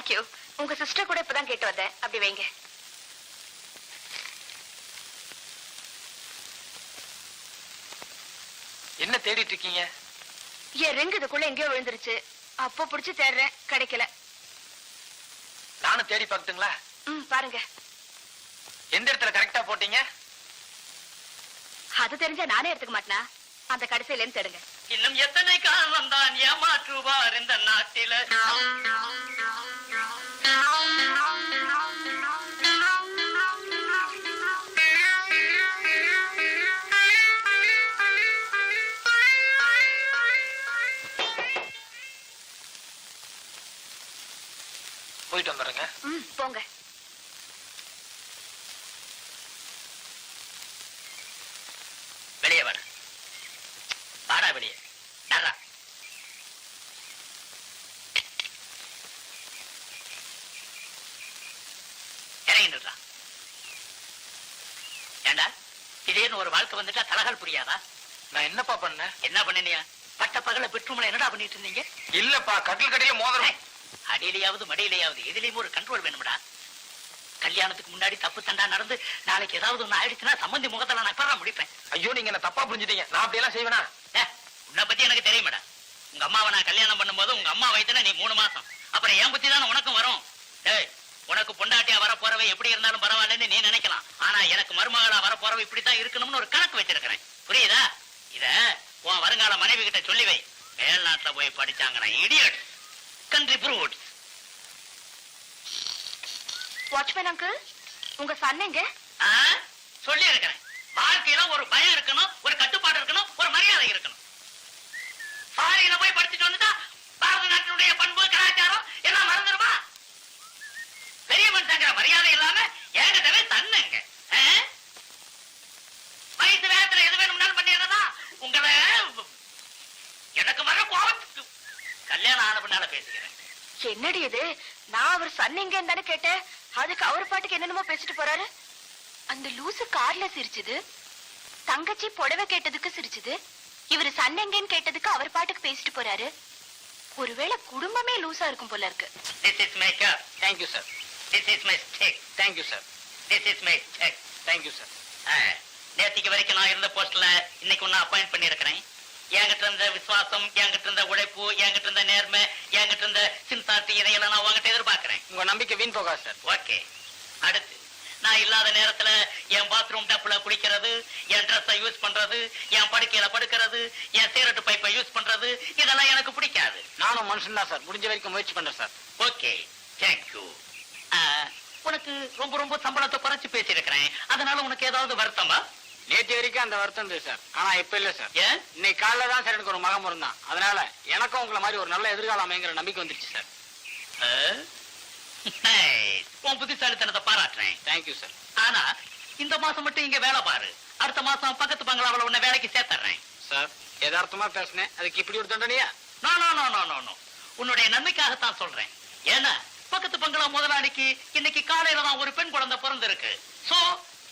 Thank you. உங்க sister கூட இப்பதான் கேட்டு வந்தேன். அப்படி வைங்க. என்ன தேடிட்டு இருக்கீங்க? என் ரிங் இதுக்குள்ள எங்கேயோ விழுந்துருச்சு. அப்போ புடிச்சு தேடுறேன், கிடைக்கல. நானும் தேடி பார்த்துங்களா? பாருங்க. எந்த இடத்துல கரெக்டா போட்டீங்க? அது தெரிஞ்சா நானே எடுத்துக்க மாட்டேனா? அந்த கடைசியில தேடுங்க. இன்னும் எத்தனை காலம் தான் ஏமாற்றுவார் இந்த நாட்டில. போயிட்டு வந்துடுங்க. போங்க. வெளியே வர வாடா, வெளியே டர்ரா. இறங்கிடுறா. ஏண்டா திடீர்னு ஒரு வாழ்க்கை வந்துட்டா தலகால் புரியாதா? நான் என்னப்பா பண்ணேன்? என்ன பண்ணினியா? பட்ட பகல பெட்ரூம்ல என்னடா பண்ணிட்டு இருந்தீங்க? இல்லப்பா, கட்டில் கடையில மோதிரம். அடியிலையாவது மடியிலையாவது எதிலையும் ஒரு கண்ட்ரோல் வேணும்டா. கல்யாணத்துக்கு முன்னாடி தப்பு தண்டா நடந்து நாளைக்கு ஏதாவது ஒண்ணு ஆயிடுச்சுன்னா சம்பந்தி முகத்துல நான் எப்பறா முடிப்பேன்? ஐயோ, நீங்க என்ன தப்பா புரிஞ்சுட்டீங்க. நான் அப்படியெல்லாம் செய்வேனா? உன்னை பத்தி எனக்கு தெரியுமாடா. உங்க அம்மாவை நான் கல்யாணம் பண்ணும்போது உங்க அம்மா வயித்துல நீ 3 மாசம். அப்புறம் என் புத்தி தானே உனக்கும் வரும். ஏய், உனக்கு பொண்டாட்டியா வர போறவை எப்படி இருந்தாலும் பரவாயில்லன்னு நீ நினைக்கலாம். ஆனா எனக்கு மருமகளா வர போறவை இப்படித்தான் இருக்கணும்னு ஒரு கணக்கு வச்சிருக்கிறேன். புரியுதா? இத உன் வருங்கால மனைவி கிட்ட சொல்லி வை. மேல்நாட்டுல போய் படிச்சாங்கன்னா idiot country brute. Watchman uncle, உங்க சன் எங்க? சொல்லி இருக்கிறேன். வாழ்க்கையில ஒரு பயம் இருக்கணும், ஒரு கட்டுப்பாடு இருக்கணும், ஒரு மரியாதை இருக்கணும். சாலையில போய் படிச்சுட்டு வந்துட்டா பாரத நாட்டினுடைய பண்பு கலாச்சாரம் எல்லாம் மறந்துடுமா? பெரிய மனுஷங்கிற மரியாதை இல்லாம ஏகதவே தன்னுங்க. வயசு வேகத்துல எது வேணும்னாலும் பண்ணிடுறதா உங்களை. எனக்கு வர கோபத்துக்கு கல்யாணம் ஆன பின்னால பேசுகிறேன். என்னடி இது? நான் அவர் சன் எங்கன்னு தானே கேட்டேன். அதுக்கு அவர் பாட்டுக்கு என்னென்னமோ பேசிட்டு போறாரு. அந்த லூசு கார்ல சிரிச்சுது, தங்கச்சி புடவை கேட்டதுக்கு சிரிச்சுது, இவரு சன் எங்கன்னு கேட்டதுக்கு அவர் பாட்டுக்கு பேசிட்டு போறாரு. ஒருவேளை குடும்பமே லூசா இருக்கும் போல இருக்கு. This is my car. Thank you, sir. This is my stick. Thank you, sir. This is my check. Thank you, sir. நேத்திக்கு வரைக்கும் நான் இருந்த போஸ்ட்ல இன்னைக்கு ஒன்னு அப்பாயிண்ட் பண்ணி இருக்கிறேன். என்கிட்ட இருந்த விசுவாசம், என்கிட்ட இருந்த உழைப்பு, என்கிட்ட இருந்த நேர்மை, என்கிட்ட இருந்த சிந்தாத்தி, இதையெல்லாம் நான் உங்ககிட்ட எதிர்பார்க்கிறேன். உங்க நம்பிக்கை வீண் போகாது சார். ஓகே. அடுத்து, நான் இல்லாத நேரத்துல என் பாத்ரூம் டப்ல குளிக்கிறது, என் ட்ரெஸ்ஸை யூஸ் பண்றது, என் படுக்கையில படுக்கிறது, என் சிகரெட் பைப்பை யூஸ் பண்றது, இதெல்லாம் எனக்கு பிடிக்காது. நானும் மனுஷன் தான் சார். முடிஞ்ச வரைக்கும் முயற்சி பண்றேன் சார். Okay, thank you. உனக்கு ரொம்ப ரொம்ப சம்பளத்தை குறைச்சு பேசியிருக்கிறேன். அதனால உனக்கு ஏதாவது வருத்தமா? நேற்று வரைக்கும் அந்த வருத்தம் இருந்தது சார். ஆனா இப்ப இல்ல சார். ஏன்? இன்னைக்கு காலைல தான் சார் எனக்கு ஒரு மகன் இருந்தான். அதனால எனக்கும் உங்களை மாதிரி ஒரு நல்ல எதிர்காலம் அமைங்கிற நம்பிக்கை வந்துருச்சு சார். உன் புத்திசாலித்தனத்தை பாராட்டுறேன். Thank you sir. ஆனா இந்த மாசம் மட்டும் இங்க வேலை பாரு. அடுத்த மாசம் பக்கத்து பங்களாவில் உன்னை வேலைக்கு சேர்த்துறேன். சார், யதார்த்தமா பேசினேன். அதுக்கு இப்படி ஒரு தண்டனையா? No no no no no no. உன்னுடைய நன்மைக்காகத்தான் சொல்றேன். ஏன்னா பக்கத்து பங்களா முதலாளிக்கு இன்னைக்கு காலையில தான் ஒரு பெண் குழந்தை பிறந்திருக்கு. சோ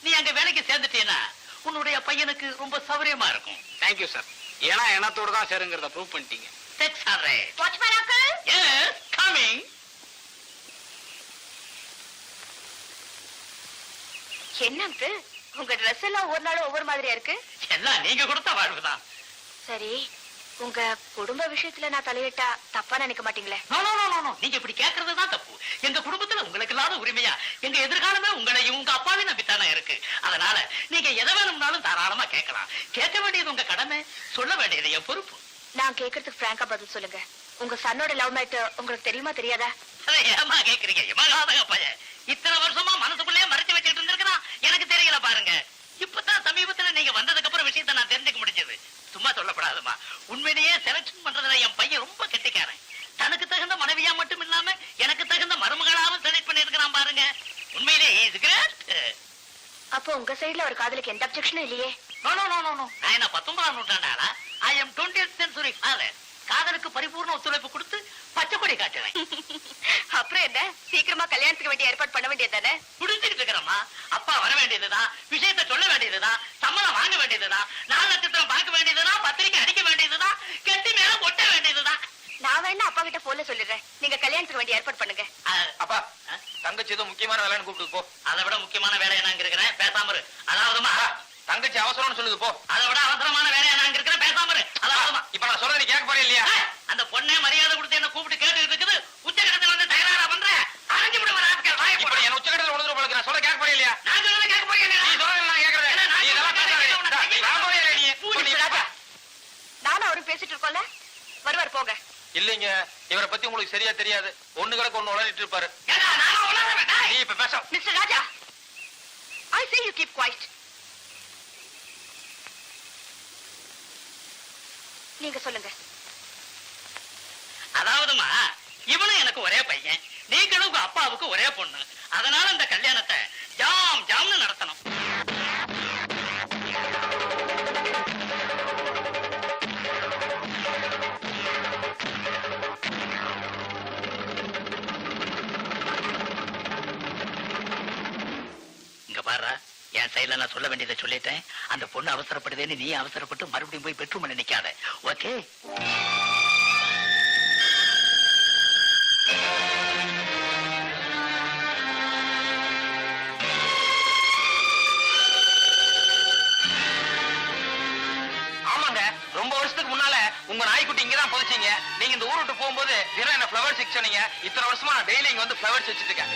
நீ அங்க வேலைக்கு சேர்ந்துட்டீன்னா உன்னுடைய பையனுக்கு ரொம்ப சௌரியமா இருக்கும். Thank you sir. ஏன்னா எண்ணத்தோட தான் சேருங்கிறத ப்ரூவ் பண்ணிட்டீங்க. That's all right. Watchman uncle. Yes, coming. என்ன அங்கிள், உங்க ட்ரெஸ் எல்லாம் ஒரு நாளும் ஒவ்வொரு மாதிரியா இருக்கு. எல்லாம் நீங்க கொடுத்த வாழ்வுதான். சரி, உங்க குடும்ப விஷயத்துல நான் தலையிட்டா தப்பா நினைக்க மாட்டீங்களே? No no no no. நீங்க இப்படி கேக்குறதுதான் தப்பு. எங்க குடும்பத்துல உங்களுக்கு இல்லாத உரிமையா எங்க எதிர்காலமே உங்களையும் உங்க அப்பாவையும் நம்பித்தானே இருக்கு. அதனால நீங்க எதை வேணும்னாலும் தாராளமா கேட்கலாம். கேட்க வேண்டியது உங்க கடமை, சொல்ல வேண்டியது என் பொறுப்பு. நான் கேக்குறதுக்கு பிராங்கா பதில் சொல்லுங்க. உங்க சன்னோட லவ் மேட்டர் உங்களுக்கு தெரியுமா தெரியாதா? அதை ஏமா கேக்குறீங்க? எமகாதக பையன் இத்தனை வருஷமா மனசுக்குள்ளேயே மறைச்சு வச்சுட்டு இருந்திருக்கிறான். எனக்கு தெரியல பாருங்க. இப்பதான் சமீபத்துல நீங்க வந்ததுக்கு அப்புறம் விஷயத்தை நான் தெரிஞ்சுக்க முடிஞ்சது. சும்மா சொல்லப்படாதுமா. உண்மையிலேயே செலக்ஷன் பண்றதுல என் பையன் ரொம்ப கெட்டிக்காரன். தனக்கு தகுந்த மனைவியா மட்டும் இல்லாம எனக்கு தகுந்த மருமகளாவும் செலக்ட் பண்ணி இருக்கிறான் பாருங்க. உண்மையிலேயே இஸ் கிரேட். அப்போ உங்க சைடுல ஒரு காதலுக்கு எந்த அப்செக்ஷனும் இல்லையே? No no no no no. நான் என்ன 19ஆம் நூற்றாண்டாளா? I am 20th century father. காதலுக்கு பரிபூர்ண ஒத்துழைப்பு கொடுத்து பச்சை கொடி காட்டுவேன். அப்புறம் என்ன, சீக்கிரமா கல்யாணத்துக்கு வேண்டிய ஏற்பாடு பண்ண வேண்டியதானே? புடிச்சுக்கிட்டு இருக்கிறம்மா. அப்பா வர வேண்டியதுதான், விஷயத்தை சொல்ல வேண்டியதுதான், சம்மதம் வாங்க வேண்டியதுதான், 4 நட்சத்திரம் பார்க்க வேண்டியதுதான், பத்திரிக்கை அடிக்க வேண்டியதுதான், கெட்டி மேல ஒட்ட வேண்டியதுதான். நான் வேணா அப்பா கிட்ட போன்ல சொல்லிடுறேன். நீங்க கல்யாணத்துக்கு வேண்டிய ஏற்பாடு பண்ணுங்க. வச்சு ஏதோ முக்கியமான வேலைன்னு கூப்பிட்டு போ. அதை விட முக்கியமான வேலையை நான் இருக்கிறேன், பேசாம இரு. அதாவதுமா தங்கச்சி அவசரம்னு சொல்லுது போ. அதை விட அவசரமான வேலையை நான் இருக்கிறேன், பேசாம இரு. அதாவதுமா இப்ப நான் சொல்றது நீ கேட்க போறே இல்லையா? அந்த பொண்ணே மரியாதை கொடுத்து என்ன கூப்பிட்டு கேட்டுக்கிட்டு இருக்குது. உச்சகட்டத்துல வந்து தகராறா பண்ற, அரைஞ்சு விட வர ஆட்கள் வாய இப்ப என் உச்சகட்டத்துல உணர்ந்து போல நான் சொல்ல கேட்க போறே இல்லையா? நான் சொல்றதை கேட்க போறீங்க. நீ சொல்றது நான் கேட்கறேன். நீ இதெல்லாம் பேசாத. நான் போறே இல்ல நீ. ராஜா, நானும் அவரும் பேசிட்டு இருக்கோம்ல, வருவார் போங்க. இல்லைங்க, இவரை பத்தி உங்களுக்கு சரியா தெரியாது. ஒண்ணு கிடக்கு ஒண்ணு உளறிட்டு இருப்பாரு. நீ இப்ப பேச. Mister Raja, I say you keep quiet. நீங்க சொல்லுங்க. அதாவதுமா இவனும் எனக்கு ஒரே பையன், நீங்களும் உங்க அப்பாவுக்கு ஒரே பொண்ணு. அதனால இந்த கல்யாணத்தை ஜாம் ஜாம்னு நடத்தணும். இங்க பாரு, என் சைடுல நான் சொல்ல வேண்டியதை சொல்லிட்டேன். அந்த பொண்ணு அவசரப்படுதேன்னு நீ அவசரப்பட்டு மறுபடியும் போய் பெட்ரூம்ல நிக்காத. ஓகே? ஆமாங்க, ரொம்ப வருஷத்துக்கு முன்னால உங்க நாய்க்குட்டி இங்கதான் புதைச்சீங்க. நீங்க இந்த ஊர் விட்டு போகும்போது தினம் என்ன ஃபிளவர்ஸ் செக்ஷனீங்க. இத்தனை வருஷமா நான் டெய்லி இங்க வந்து ஃபிளவர்ஸ் வச்சிட்டு இருக்கேன்.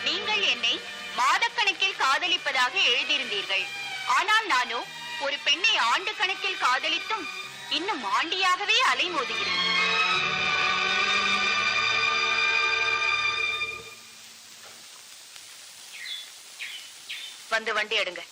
நீங்கள் என்னை மாதக்கணக்கில் காதலிப்பதாக எழுதியிருந்தீர்கள். ஆனால் நானோ ஒரு பெண்ணை ஆண்டு கணக்கில் காதலித்தும் இன்னும் ஆண்டியாகவே அலைமோதுகிறேன். வந்து வண்டி எடுங்க.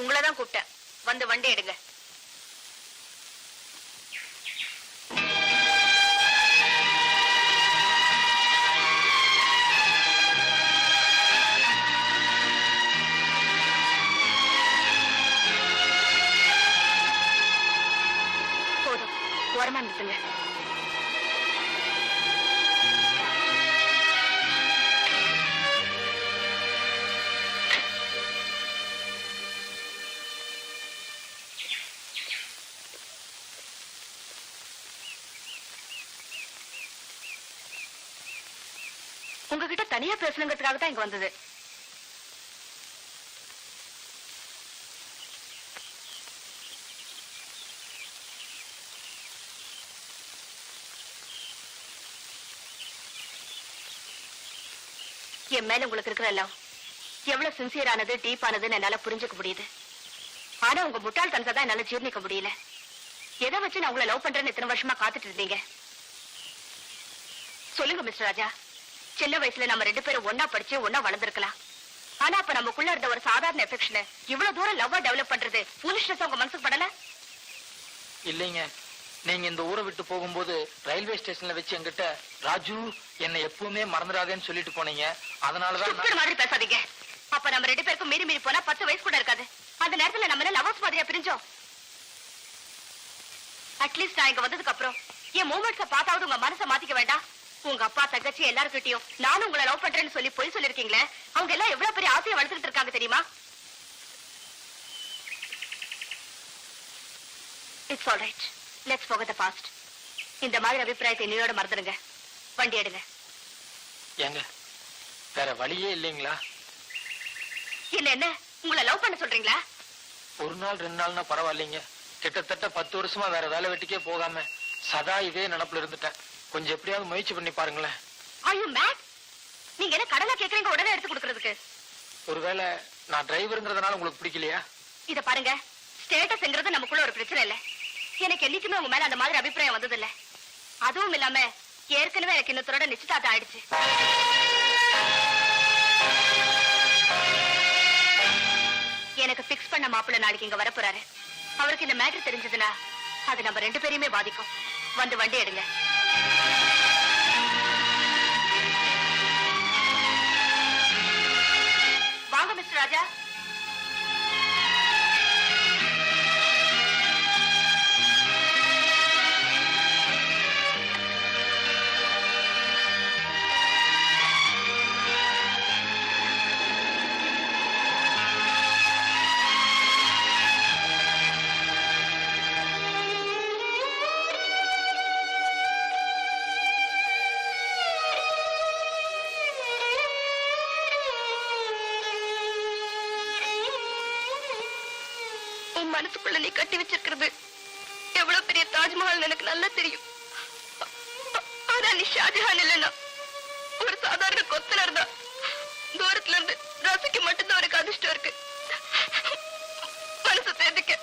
உங்களதான் கூப்பிட்டேன், வந்து வண்டி எடுங்க. போதும், ஓரமா நிறுத்துங்க. உங்ககிட்ட தனியா பேசணுங்கிறதுக்காக தான் இங்க வந்தது. என் மேல உங்களுக்கு இருக்கிற லவ் எவ்வளவு சின்சியரானது, டீப்பானதுன்னு என்னால புரிஞ்சுக்க முடியுது. ஆனா உங்க முட்டாள்தனத்தை தான் என்னால ஜீர்ணிக்க முடியல. எதை வச்சு நான் உங்களை லவ் பண்றேன்னு இத்தனை வருஷமா காத்துட்டு இருந்தீங்க? சொல்லுங்க மிஸ்டர் ராஜா. சின்ன வயசுல நம்ம 2 பேரும் ஒன்னா படிச்சு ஒன்னா வளர்ந்துருக்கலாம். ஆனா அப்ப நமக்குள்ள இருந்த ஒரு சாதாரண எஃபெக்ஷனை இவ்வளவு தூரம் லவ்வா டெவலப் பண்றது ஃபூலிஷ்னஸ் உங்க மனசுக்கு படல? இல்லைங்க, நீங்க இந்த ஊரை விட்டு போகும்போது ரயில்வே ஸ்டேஷன்ல வச்சு என்கிட்ட ராஜு என்னை எப்பவுமே மறந்துடாதேன்னு சொல்லிட்டு போனீங்க. அதனாலதான் சுத்தர் மாதிரி பேசாதீங்க. அப்ப நம்ம 2 பேருக்கும் மீறி மீறி போனா 10 வயசு கூட இருக்காது. அந்த நேரத்துல நம்ம லவர்ஸ் மாதிரியா பிரிஞ்சோம்? அட்லீஸ்ட் நான் இங்க வந்ததுக்கு அப்புறம் என் மூமெண்ட்ஸ பார்த்தாவது உங்க மனசை மாத்திக்க வேண்டாம்? உங்க அப்பா தங்கச்சி எல்லாருக்கிட்டையும் நானும் உங்களை லவ் பண்றேன்னு சொல்லி பொய் சொல்லிருக்கீங்களே, அவங்க எல்லாம் எவ்வளவு பெரிய ஆசையை வளர்த்துட்டு இருக்காங்க தெரியுமா? It's all right, let's forget the past. இந்த மாதிரி அபிப்பிராயத்தை என்னையோட மறந்துடுங்க. வண்டி எடுங்க. ஏங்க, வேற வழியே இல்லைங்களா? என்ன உங்களை லவ் பண்ண சொல்றீங்களா? ஒரு நாள் 2 நாள்னா பரவாயில்லைங்க. கிட்டத்தட்ட 10 வருஷமா வேற வேலை வெட்டிக்கே போகாம சதா இதே நினப்புல இருந்துட்டேன். கொஞ்சம் எப்படியாவது முயற்சி பண்ணி பாருங்களேன். Are you mad? நீங்க என்ன கடனா கேக்குறீங்க உடனே எடுத்து கொடுக்கிறதுக்கு? ஒருவேளை நான் டிரைவருங்கிறதுனால உங்களுக்கு பிடிக்கலையா? இத பாருங்க, ஸ்டேட்டஸ்ங்கிறது நமக்குள்ள ஒரு பிரச்சனை இல்ல. எனக்கு என்னைக்குமே உங்க மேல அந்த மாதிரி அபிப்பிராயம் வந்தது இல்ல. அதுவும் இல்லாம ஏற்கனவே எனக்கு இன்னொருத்தரோட நிச்சயதார்த்தம் ஆயிடுச்சு. எனக்கு பிக்ஸ் பண்ண மாப்பிள்ளை நாளைக்கு இங்க வரப்போறாரு. அவருக்கு இந்த மேட்டர் தெரிஞ்சதுன்னா அது நம்ம 2 பேரையுமே பாதிக்கும். வந்து வண்டி எடுங்க. வாங்க மிஸ்டர் ராஜா. உன் மனசுக்குள்ள நீ கட்டி வச்சிருக்கிறது எவ்வளவு பெரிய தாஜ்மஹால் எனக்கு நல்லா தெரியும். ஆனா நீ ஷாஜஹான் இல்லைன்னா ஒரு சாதாரண கொத்தனர் தான். தூரத்துல இருந்து ரசிக்க மட்டும்தான் அவருக்கு அதிர்ஷ்டம் இருக்கு. மனசு தேர்ந்துக்க.